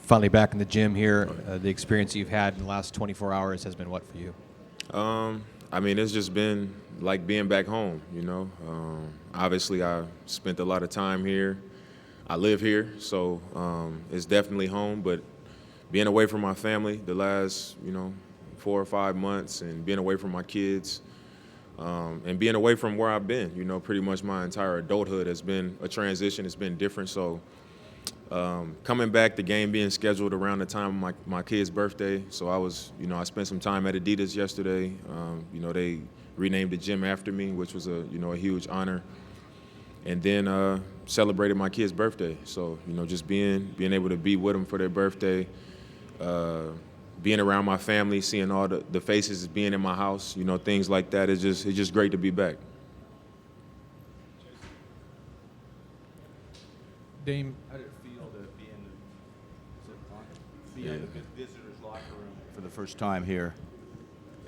finally back in the gym here. The experience you've had in the last 24 hours has been what for you? I mean, it's just been like being back home, you know. Obviously, I spent a lot of time here. I live here, so it's definitely home. But being away from my family the last, 4 or 5 months, and being away from my kids, and being away from where I've been, pretty much my entire adulthood has been a transition. It's been different. So coming back, the game being scheduled around the time of my kid's birthday. So I spent some time at Adidas yesterday. They renamed the gym after me, which was a huge honor. And then celebrated my kid's birthday. So, just being able to be with them for their birthday, being around my family, seeing all the faces, being in my house, things like that. It's just great to be back. Dame, How did it feel to be in the visitors' locker room for the first time here?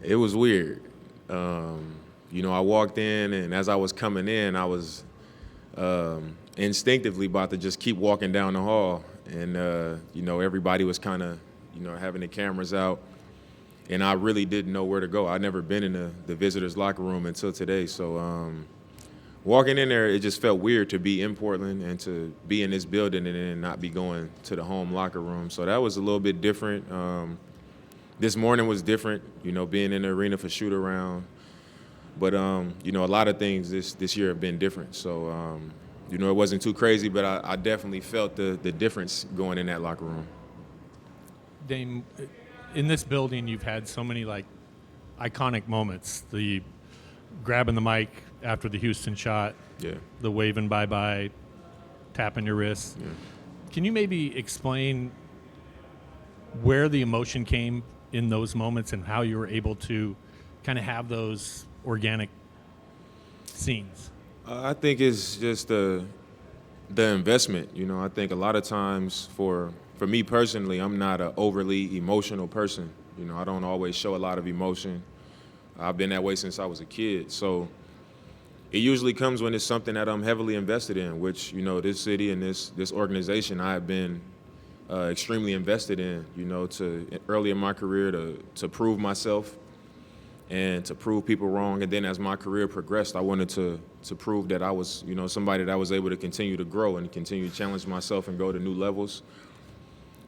It was weird. I walked in, and as I was coming in, I was instinctively about to just keep walking down the hall. And, everybody was kind of, having the cameras out. And I really didn't know where to go. I'd never been in the visitors' locker room until today. So walking in there, it just felt weird to be in Portland and to be in this building and then not be going to the home locker room. So that was a little bit different. This morning was different, being in the arena for shoot-around. But, a lot of things this year have been different. So, it wasn't too crazy, but I definitely felt the difference going in that locker room. Dame, in this building, you've had so many iconic moments. The grabbing the mic after the Houston shot, Yeah. the waving bye-bye, tapping your wrist. Yeah. Can you maybe explain where the emotion came in those moments and how you were able to kind of have those organic scenes? I think it's just the investment. I think a lot of times for me personally, I'm not an overly emotional person. I don't always show a lot of emotion. I've been that way since I was a kid. So it usually comes when it's something that I'm heavily invested in, which, this city and this organization I have been extremely invested in, to early in my career to prove myself and to prove people wrong. And then as my career progressed, I wanted to prove that I was, somebody that was able to continue to grow and continue to challenge myself and go to new levels.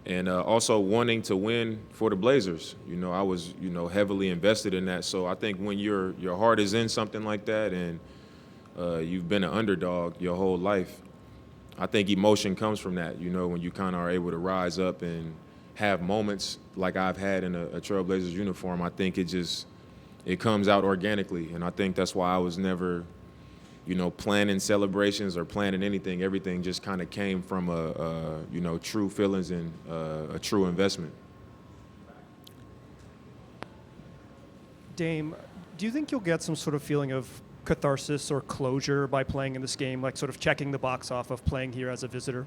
And also wanting to win for the Blazers. I was, heavily invested in that. So I think when your heart is in something like that and you've been an underdog your whole life, I think emotion comes from that, when you kind of are able to rise up and have moments like I've had in a Trailblazers uniform. I think it comes out organically. And I think that's why I was never, planning celebrations or planning anything. Everything just kind of came from true feelings and a true investment. Dame, do you think you'll get some sort of feeling of catharsis or closure by playing in this game, like sort of checking the box off of playing here as a visitor?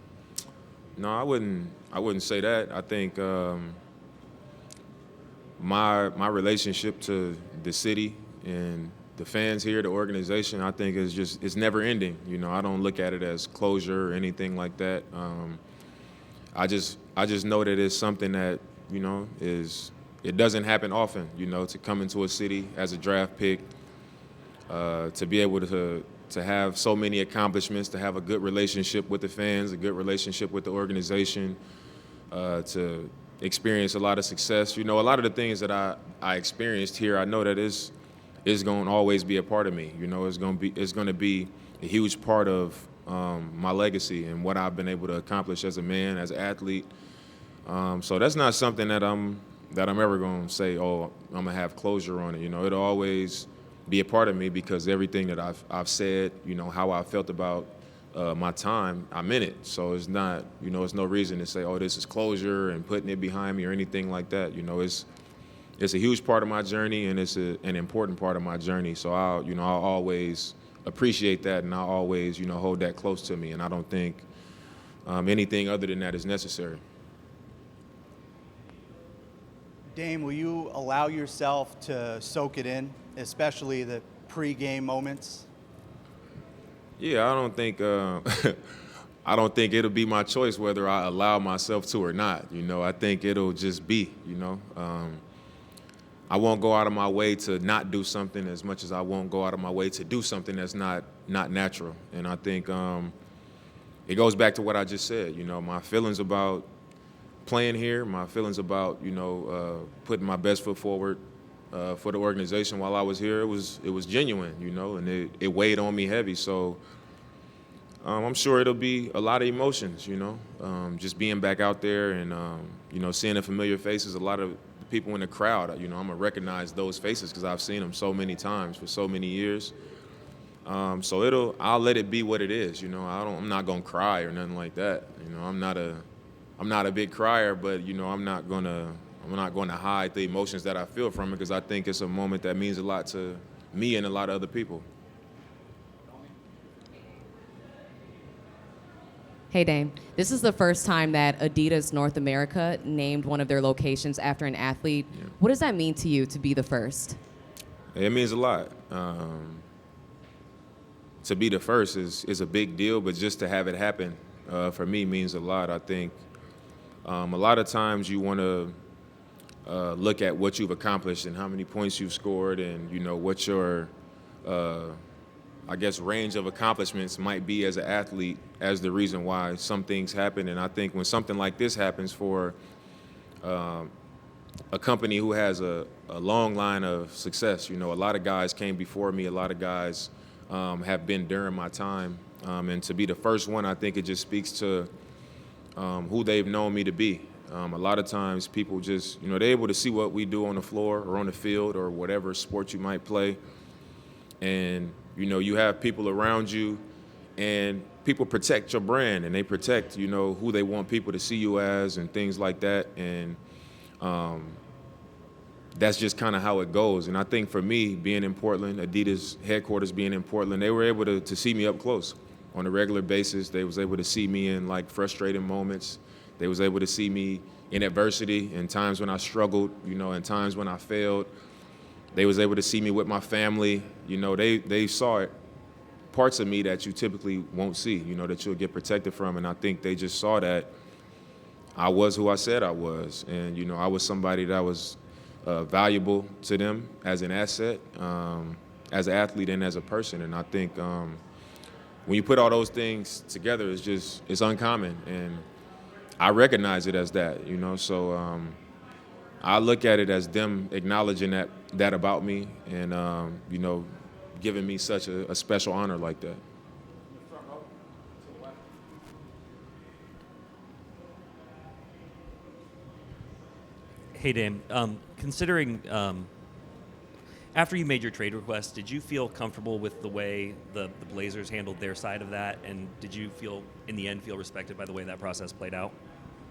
No, I wouldn't say that. I think my relationship to the city and the fans here, the organization, I think it's never ending. I don't look at it as closure or anything like that. I just know that it's something that, it doesn't happen often, to come into a city as a draft pick, to be able to have so many accomplishments, to have a good relationship with the fans, a good relationship with the organization, to experience a lot of success. A lot of the things that I experienced here, I know that is going to always be a part of me. It's going to be a huge part of my legacy and what I've been able to accomplish as a man, as an athlete. So that's not something that I'm ever going to say, oh, I'm going to have closure on it. It'll always be a part of me because everything that I've said, how I felt about my time, I'm in it. So it's not, it's no reason to say, oh, this is closure and putting it behind me or anything like that. It's a huge part of my journey and it's an important part of my journey. So I'll always appreciate that and I'll always, hold that close to me. And I don't think anything other than that is necessary. Dame, will you allow yourself to soak it in, especially the pre-game moments? Yeah, I don't think I don't think it'll be my choice whether I allow myself to or not. You know, I think it'll just be, you know. I won't go out of my way to not do something as much as I won't go out of my way to do something that's not natural. And I think it goes back to what I just said. You know, my feelings about playing here, my feelings about, you know, putting my best foot forward for the organization while I was here, it was genuine, you know, and it weighed on me heavy. So I'm sure it'll be a lot of emotions, you know, just being back out there and, you know, seeing the familiar faces, a lot of the people in the crowd. You know, I'm going to recognize those faces because I've seen them so many times for so many years. So I'll let it be what it is, you know. I'm not going to cry or nothing like that. You know, I'm not a big crier, but, you know, I'm not going to hide the emotions that I feel from it because I think it's a moment that means a lot to me and a lot of other people. Hey, Dame. This is the first time that Adidas North America named one of their locations after an athlete. Yeah. What does that mean to you to be the first? It means a lot. To be the first is a big deal, but just to have it happen for me means a lot. I think a lot of times you want to look at what you've accomplished and how many points you've scored and, you know, what your, I guess, range of accomplishments might be as an athlete as the reason why some things happen. And I think when something like this happens for a company who has a long line of success, you know, a lot of guys came before me, a lot of guys have been during my time. And to be the first one, I think it just speaks to who they've known me to be. A lot of times people just, you know, they're able to see what we do on the floor or on the field or whatever sport you might play. And, you know, you have people around you and people protect your brand and they protect, you know, who they want people to see you as and things like that. And that's just kind of how it goes. And I think for me, being in Portland, Adidas headquarters being in Portland, they were able to see me up close on a regular basis. They was able to see me in, like, frustrating moments. They was able to see me in adversity, in times when I struggled, you know, in times when I failed. They was able to see me with my family. You know, they saw it, parts of me that you typically won't see, you know, that you'll get protected from. And I think they just saw that I was who I said I was. And, you know, I was somebody that was valuable to them as an asset, as an athlete and as a person. And I think when you put all those things together, it's uncommon. And I recognize it as that, you know. So I look at it as them acknowledging that about me and, you know, giving me such a special honor like that. Hey, Dame. Considering after you made your trade request, did you feel comfortable with the way the Blazers handled their side of that? And did you feel, in the end, respected by the way that process played out?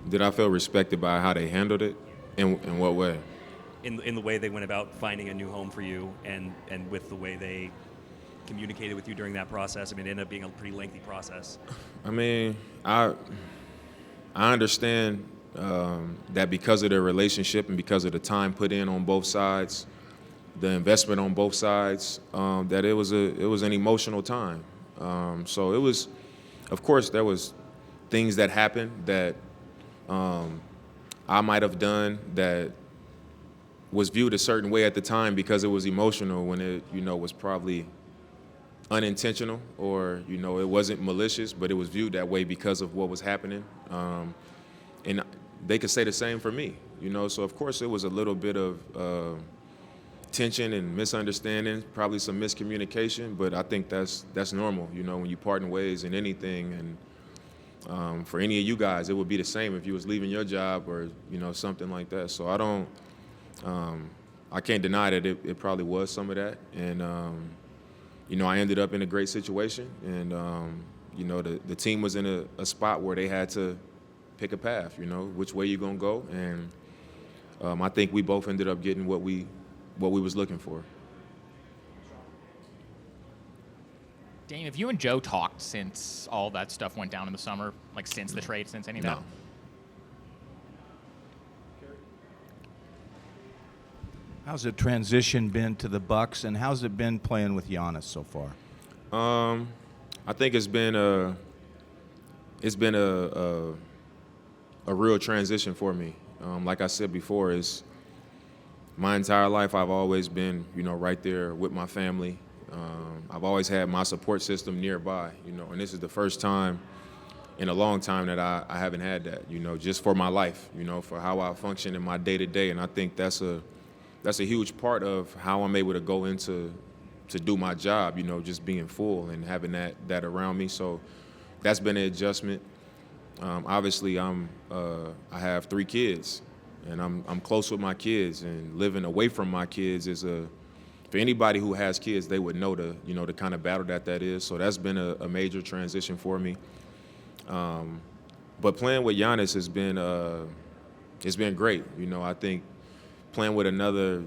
Did I feel respected by how they handled it? In what way? In the way they went about finding a new home for you and with the way they communicated with you during that process? I mean, it ended up being a pretty lengthy process. I mean, I understand that because of their relationship and because of the time put in on both sides, the investment on both sides, that it was an emotional time. So it was, of course, there was things that happened that I might have done that was viewed a certain way at the time because it was emotional when it, you know, was probably unintentional or, you know, it wasn't malicious, but it was viewed that way because of what was happening. And they could say the same for me, you know. So, of course, it was a little bit of tension and misunderstanding, probably some miscommunication, but I think that's normal, you know, when you part in ways in anything. And for any of you guys, it would be the same if you was leaving your job or, you know, something like that. So I can't deny that it probably was some of that. And, you know, I ended up in a great situation. And, you know, the team was in a spot where they had to pick a path, you know, which way you're going to go. And I think we both ended up getting what we was looking for. Dame, have you and Joe talked since all that stuff went down in the summer, like since the trade, since any of that? No. How's the transition been to the Bucks, and how's it been playing with Giannis so far? I think it's been it's been a real transition for me. Like I said before, is my entire life I've always been, right there with my family. I've always had my support system nearby, and this is the first time in a long time that I haven't had that, just for my life, for how I function in my day-to-day. And I think that's a huge part of how I'm able to go into to do my job, just being full and having that around me. So that's been an adjustment. Obviously, I have 3 kids, and I'm close with my kids, and living away from my kids is for anybody who has kids, they would know the kind of battle that is. So that's been a major transition for me. But playing with Giannis has been it's been great. I think playing with another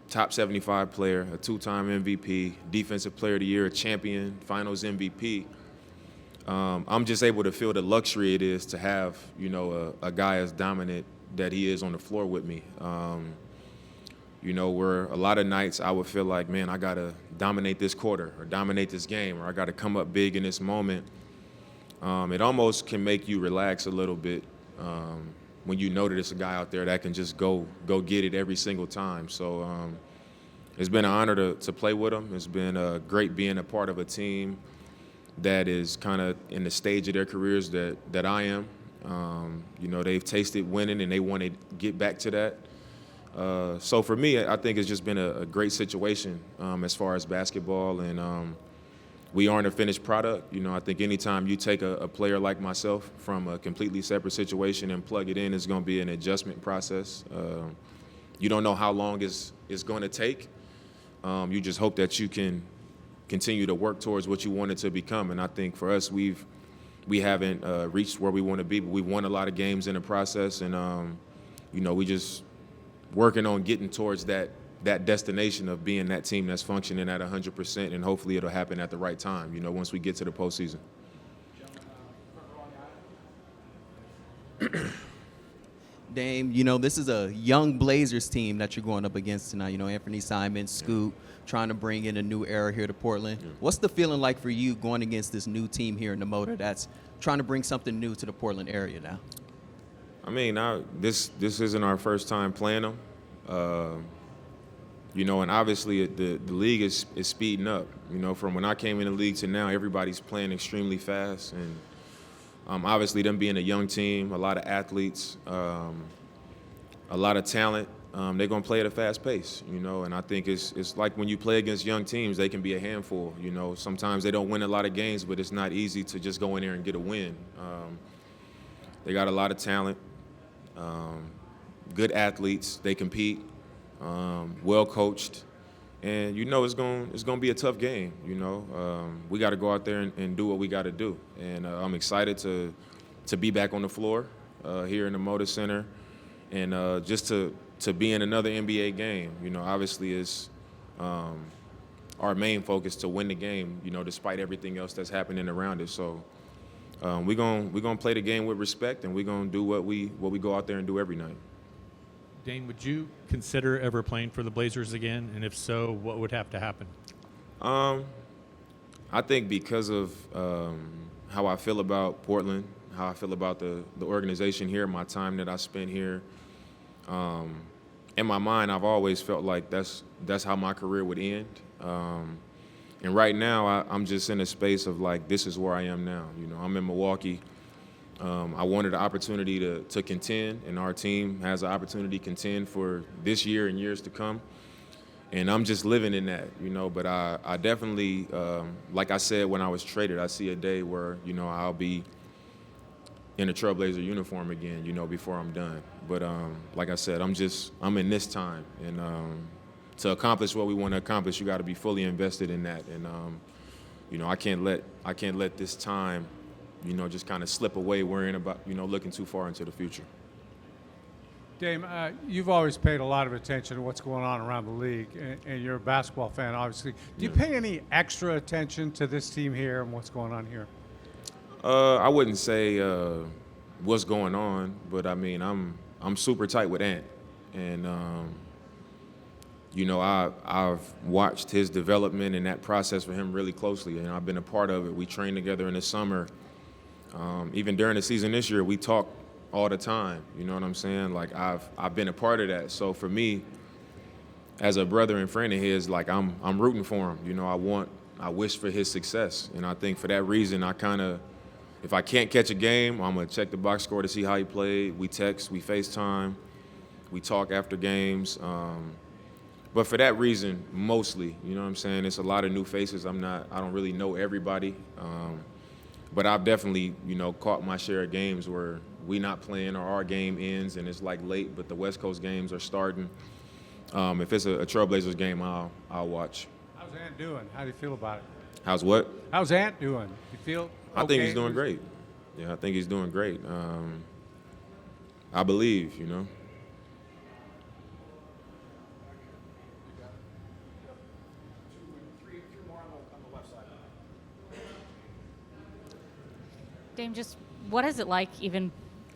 top 75 player, a 2-time MVP, Defensive Player of the Year, a champion, Finals MVP. I'm just able to feel the luxury it is to have, a guy as dominant that he is on the floor with me. Where a lot of nights I would feel like, man, I got to dominate this quarter or dominate this game, or I got to come up big in this moment. It almost can make you relax a little bit when you know that it's a guy out there that can just go get it every single time. So it's been an honor to play with him. It's been great being a part of a team that is kind of in the stage of their careers that I am. They've tasted winning and they want to get back to that. So for me, I think it's just been a great situation as far as basketball, and we aren't a finished product. I think anytime you take a player like myself from a completely separate situation and plug it in, it's going to be an adjustment process. You don't know how long it's going to take. You just hope that you can continue to work towards what you want it to become. And I think for us, we haven't reached where we want to be, but we won a lot of games in the process, and we just working on getting towards that destination of being that team that's functioning at 100%, and hopefully it'll happen at the right time, once we get to the postseason. Dame, this is a young Blazers team that you're going up against tonight. Anthony Simons, Scoot, trying to bring in a new era here to Portland. Yeah. What's the feeling like for you going against this new team here in the Motor that's trying to bring something new to the Portland area now? I mean, this isn't our first time playing them. And obviously the league is speeding up. From when I came in the league to now, everybody's playing extremely fast. And obviously them being a young team, a lot of athletes, a lot of talent, they're going to play at a fast pace, And I think it's like when you play against young teams, they can be a handful. Sometimes they don't win a lot of games, but it's not easy to just go in there and get a win. They got a lot of talent, good athletes. They compete. Well coached, and it's going to be a tough game. We got to go out there and do what we got to do, and I'm excited to be back on the floor here in the Motor Center, and just to be in another NBA game. Obviously it's our main focus to win the game. Despite everything else that's happening around it. So we're gonna play the game with respect, and we're gonna do what we go out there and do every night. Dane, would you consider ever playing for the Blazers again? And if so, what would have to happen? I think because of how I feel about Portland, how I feel about the organization here, my time that I spent here, in my mind, I've always felt like that's how my career would end. And right now, I'm just in a space of like, this is where I am now. I'm in Milwaukee. I wanted the opportunity to contend, and our team has an opportunity to contend for this year and years to come. And I'm just living in that, But I definitely, like I said when I was traded, I see a day where, I'll be in a Trailblazer uniform again, before I'm done. But like I said, I'm in this time. And to accomplish what we want to accomplish, you got to be fully invested in that. And, I can't let this time just kind of slip away worrying about, looking too far into the future. Dame, you've always paid a lot of attention to what's going on around the league, and you're a basketball fan, obviously. Do you pay any extra attention to this team here and what's going on here? I wouldn't say what's going on, but I mean, I'm super tight with Ant, and I've watched his development and that process for him really closely, and I've been a part of it. We trained together in the summer. Even during the season this year, we talk all the time. You know what I'm saying? Like I've been a part of that. So for me, as a brother and friend of his, like I'm rooting for him. You know, I wish for his success, and I think for that reason, if I can't catch a game, I'm gonna check the box score to see how he played. We text, we FaceTime, we talk after games. But for that reason, mostly, you know what I'm saying? It's a lot of new faces. I don't really know everybody. But I've definitely, you know, caught my share of games where we not playing or our game ends and it's like late, but the West Coast games are starting. If it's a Trailblazers game, I'll watch. How's Ant doing? How do you feel about it? How's what? How's Ant doing? You feel I think okay? he's doing great. Yeah, I think he's doing great. I believe, you know. Dame, just what is it like even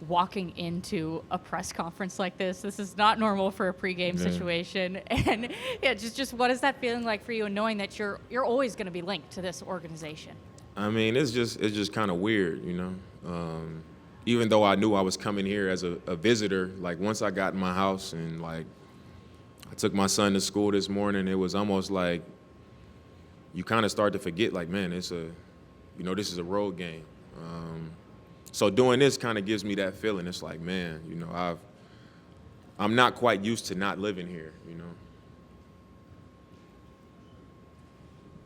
walking into a press conference like this? This is not normal for a pregame situation. And yeah, just what is that feeling like for you, and knowing that you're always going to be linked to this organization? I mean, it's just kind of weird, you know. Even though I knew I was coming here as a visitor, like once I got in my house and like I took my son to school this morning, it was almost like you kind of start to forget, like, man, this is a road game. So doing this kind of gives me that feeling. It's like, man, you know, I'm not quite used to not living here, you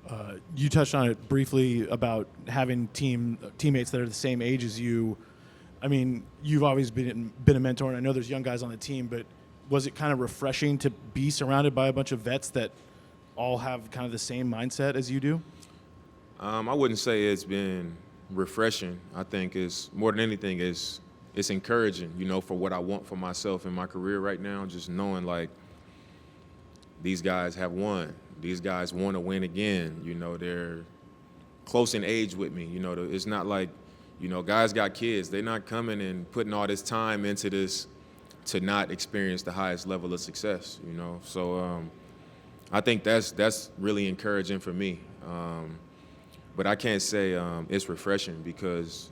know. You touched on it briefly about having teammates that are the same age as you. I mean, you've always been a mentor, and I know there's young guys on the team, but was it kind of refreshing to be surrounded by a bunch of vets that all have kind of the same mindset as you do? I wouldn't say it's been refreshing. I think it's more than anything it's encouraging, you know, for what I want for myself in my career right now. Just knowing like these guys have won, these guys want to win again. You know, they're close in age with me. You know, it's not like, you know, guys got kids. They're not coming and putting all this time into this to not experience the highest level of success. You know, so I think that's really encouraging for me. But I can't say it's refreshing because,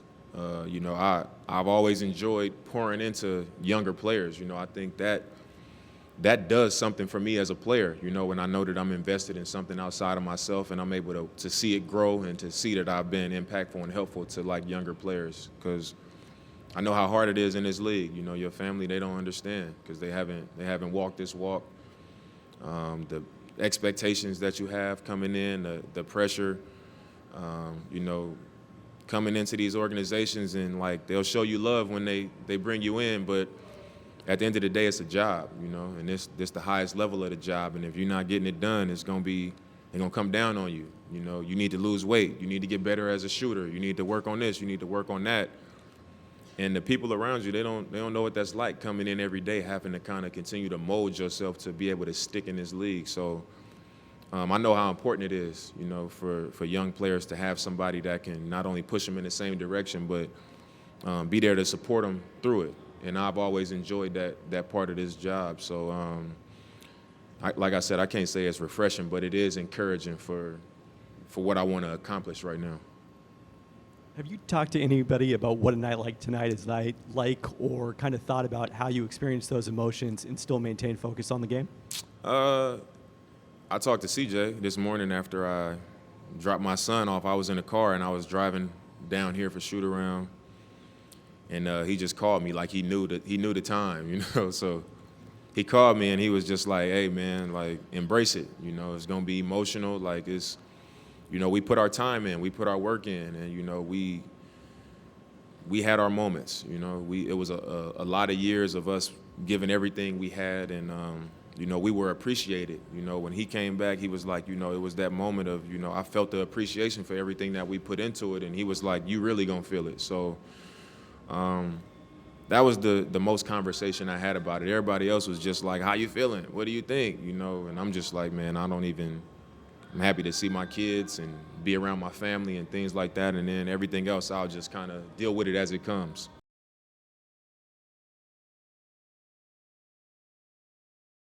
you know, I've always enjoyed pouring into younger players. You know, I think that does something for me as a player, you know, when I know that I'm invested in something outside of myself and I'm able to see it grow and to see that I've been impactful and helpful to, like, younger players. Because I know how hard it is in this league. You know, your family, they don't understand because they haven't walked this walk. The expectations that you have coming in, the pressure, you know, coming into these organizations and like they'll show you love when they bring you in, but at the end of the day, it's a job, you know, and this the highest level of the job. And if you're not getting it done, they're gonna come down on you. You know, you need to lose weight, you need to get better as a shooter, you need to work on this, you need to work on that. And the people around you, they don't know what that's like coming in every day, having to kind of continue to mold yourself to be able to stick in this league. So I know how important it is, you know, for young players to have somebody that can not only push them in the same direction, but be there to support them through it. And I've always enjoyed that part of this job. So, like I said, I can't say it's refreshing, but it is encouraging for what I want to accomplish right now. Have you talked to anybody about what a night like tonight is like, or kind of thought about how you experience those emotions and still maintain focus on the game? I talked to CJ this morning after I dropped my son off. I was in the car and I was driving down here for shoot around, and he just called me like he knew the time, you know. So he called me and he was just like, "Hey man, like embrace it. You know, it's gonna be emotional. Like it's, you know, we put our time in, we put our work in, and you know we had our moments. You know, it was a lot of years of us giving everything we had, and you know, we were appreciated. You know, when he came back, he was like, you know, it was that moment of, you know, I felt the appreciation for everything that we put into it, and he was like, you really gonna feel it. So that was the most conversation I had about it. Everybody else was just like, how you feeling? What do you think? You know, and I'm just like, man, I'm happy to see my kids and be around my family and things like that, and then everything else, I'll just kind of deal with it as it comes.